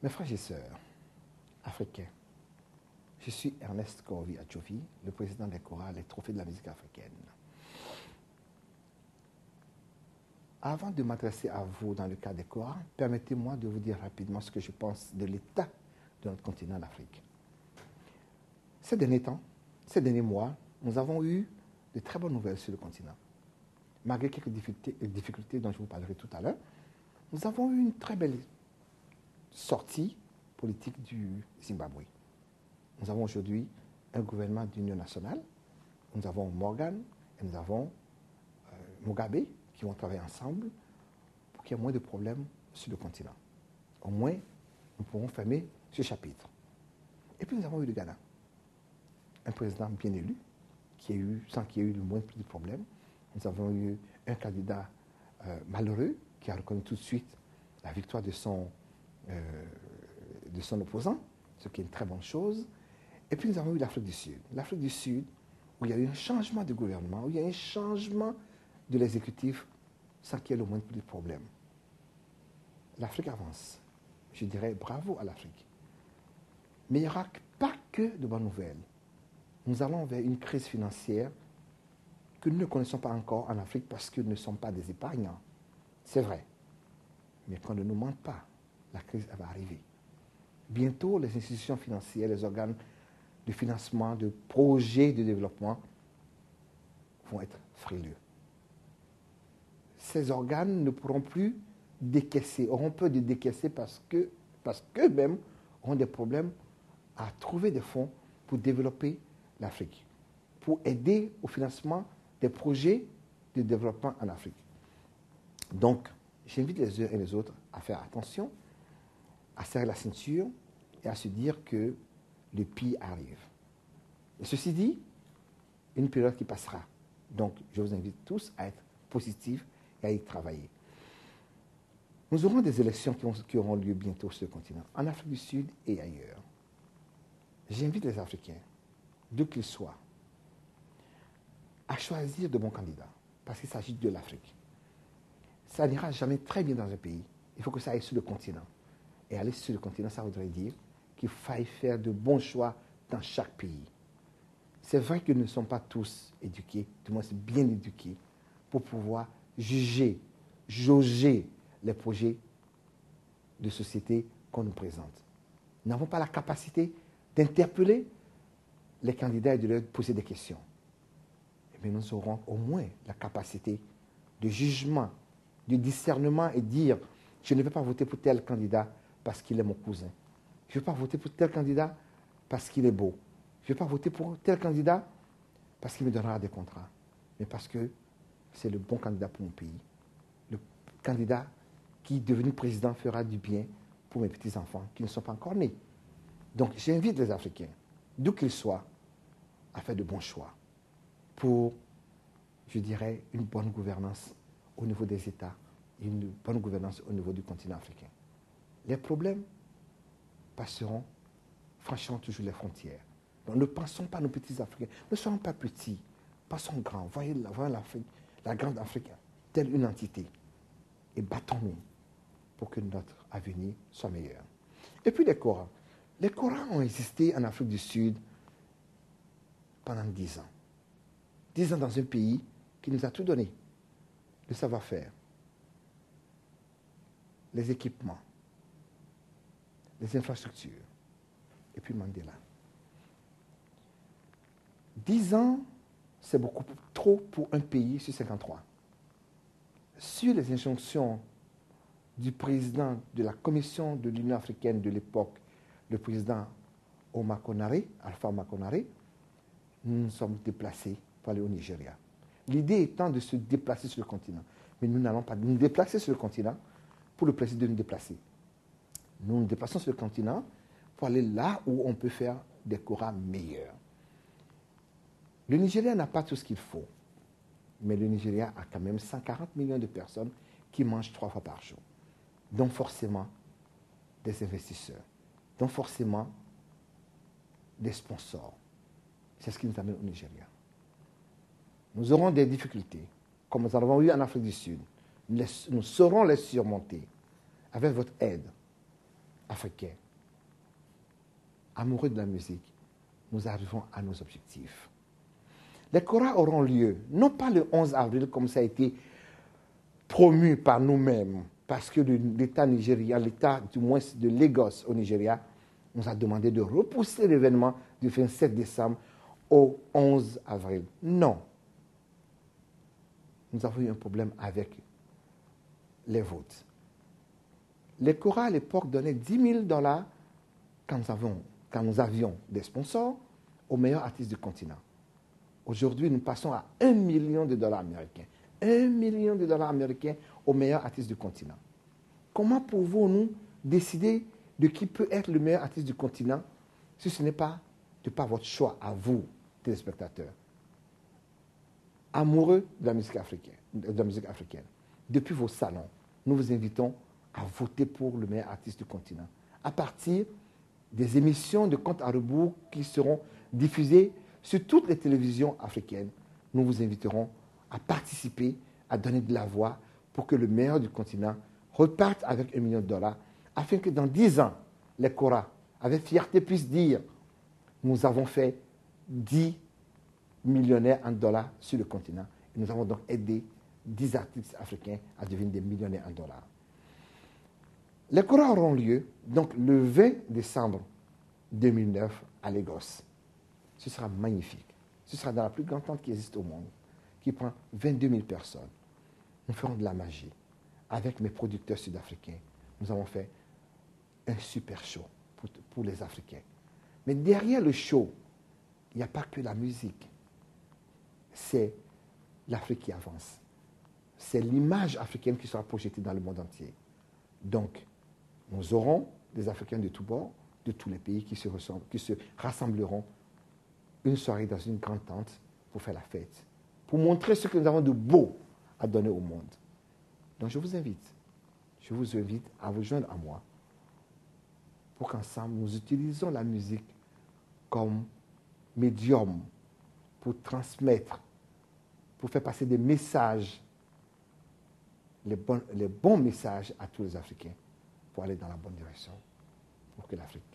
Mes frères et sœurs africains, je suis Ernest Korovi Adjovi, le président des chorales et trophées de la musique africaine. Avant de m'adresser à vous dans le cadre des chorales, permettez-moi de vous dire rapidement ce que je pense de l'état de notre continent d'Afrique. Ces derniers temps, ces derniers mois, nous avons eu de très bonnes nouvelles sur le continent. Malgré quelques difficultés dont je vous parlerai tout à l'heure, nous avons eu une très belle sortie politique du Zimbabwe. Nous avons aujourd'hui un gouvernement d'union nationale. Nous avons Morgan et nous avons Mugabe qui vont travailler ensemble pour qu'il y ait moins de problèmes sur le continent. Au moins, nous pourrons fermer ce chapitre. Et puis nous avons eu le Ghana, un président bien élu, sans qu'il y ait eu le moindre de problèmes. Nous avons eu un candidat malheureux qui a reconnu tout de suite la victoire de son opposant, ce qui est une très bonne chose. Et puis nous avons eu l'Afrique du Sud. L'Afrique du Sud, où il y a eu un changement de gouvernement, où il y a eu un changement de l'exécutif sans qu'il y ait le moindre de problème. L'Afrique avance. Je dirais bravo à l'Afrique. Mais il n'y aura pas que de bonnes nouvelles. Nous allons vers une crise financière que nous ne connaissons pas encore en Afrique parce que nous ne sommes pas des épargnants. C'est vrai. Mais qu'on ne nous mente pas, la crise elle va arriver. Bientôt, les institutions financières, les organes de financement, de projets de développement vont être frileux. Ces organes ne pourront plus décaisser, auront peur de décaisser parce qu'eux-mêmes auront des problèmes à trouver des fonds pour développer l'Afrique, pour aider au financement des projets de développement en Afrique. Donc, j'invite les uns et les autres à faire attention, à serrer la ceinture et à se dire que le pire arrive. Et ceci dit, une période qui passera. Donc, je vous invite tous à être positifs et à y travailler. Nous aurons des élections qui auront lieu bientôt sur le continent, en Afrique du Sud et ailleurs. J'invite les Africains, d'où qu'ils soient, à choisir de bons candidats, parce qu'il s'agit de l'Afrique. Ça n'ira jamais très bien dans un pays. Il faut que ça aille sur le continent. Et aller sur le continent, ça voudrait dire qu'il faille faire de bons choix dans chaque pays. C'est vrai que nous ne sommes pas tous éduqués, du moins bien éduqués, pour pouvoir juger, jauger les projets de société qu'on nous présente. Nous n'avons pas la capacité d'interpeller les candidats et de leur poser des questions. Mais nous aurons au moins la capacité de jugement, de discernement et dire « je ne vais pas voter pour tel candidat parce qu'il est mon cousin. Je ne vais pas voter pour tel candidat parce qu'il est beau. Je ne vais pas voter pour tel candidat parce qu'il me donnera des contrats, mais parce que c'est le bon candidat pour mon pays. Le candidat qui, devenu président, fera du bien pour mes petits-enfants qui ne sont pas encore nés. » Donc, j'invite les Africains, d'où qu'ils soient, à faire de bons choix pour, je dirais, une bonne gouvernance au niveau des États et une bonne gouvernance au niveau du continent africain. Les problèmes passeront, franchiront toujours les frontières. Donc, ne pensons pas nos petits Africains. Ne soyons pas petits, passons grands. Voyez l'Afrique, la grande Afrique, telle une entité. Et battons-nous pour que notre avenir soit meilleur. Et puis les Korans. Les Korans ont existé en Afrique du Sud pendant 10 ans. 10 ans dans un pays qui nous a tout donné. Le savoir-faire, les équipements, les infrastructures, et puis Mandela. 10 ans, c'est beaucoup trop pour un pays sur 53. Sur les injonctions du président de la Commission de l'Union africaine de l'époque, le président Alpha Omar Konaré, nous nous sommes déplacés pour aller au Nigeria. L'idée étant de se déplacer sur le continent. Mais nous n'allons pas nous déplacer sur le continent pour le plaisir de nous déplacer. Nous nous déplaçons sur le continent pour aller là où on peut faire des Korans meilleurs. Le Nigeria n'a pas tout ce qu'il faut, mais le Nigeria a quand même 140 millions de personnes qui mangent 3 fois par jour. Donc forcément des investisseurs, donc forcément des sponsors. C'est ce qui nous amène au Nigeria. Nous aurons des difficultés, comme nous en avons eu en Afrique du Sud. Nous saurons les surmonter avec votre aide. Africains, amoureux de la musique, nous arrivons à nos objectifs. Les Koras auront lieu, non pas le 11 avril comme ça a été promu par nous-mêmes, parce que l'État nigérien, l'État du moins de Lagos au Nigeria, nous a demandé de repousser l'événement du 27 décembre au 11 avril. Non. Nous avons eu un problème avec les votes. Les Koras à l'époque donnaient 10 000 $ quand nous avions des sponsors aux meilleurs artistes du continent. Aujourd'hui, nous passons à 1 million de dollars américains. 1 million de dollars américains aux meilleurs artistes du continent. Comment pouvons-nous décider de qui peut être le meilleur artiste du continent si ce n'est pas de par votre choix à vous, téléspectateurs, amoureux de la musique africaine. Depuis vos salons, nous vous invitons à voter pour le meilleur artiste du continent à partir des émissions de compte à rebours qui seront diffusées sur toutes les télévisions africaines. Nous vous inviterons à participer, à donner de la voix pour que le meilleur du continent reparte avec 1 million de dollars, afin que dans 10 ans, les Koras, avec fierté, puissent dire « Nous avons fait 10 millionnaires en dollars sur le continent. Et nous avons donc aidé 10 artistes africains à devenir des millionnaires en dollars. » Les Koras auront lieu donc le 20 décembre 2009 à Lagos. Ce sera magnifique. Ce sera dans la plus grande tente qui existe au monde, qui prend 22 000 personnes. Nous ferons de la magie. Avec mes producteurs sud-africains, nous avons fait un super show pour les Africains. Mais derrière le show, il n'y a pas que la musique. C'est l'Afrique qui avance. C'est l'image africaine qui sera projetée dans le monde entier. Donc, nous aurons des Africains de tous bords, de tous les pays qui se rassembleront une soirée dans une grande tente pour faire la fête, pour montrer ce que nous avons de beau à donner au monde. Donc je vous invite à vous joindre à moi pour qu'ensemble nous utilisions la musique comme médium pour transmettre, pour faire passer des messages, les bons messages à tous les Africains pour aller dans la bonne direction, pour que l'Afrique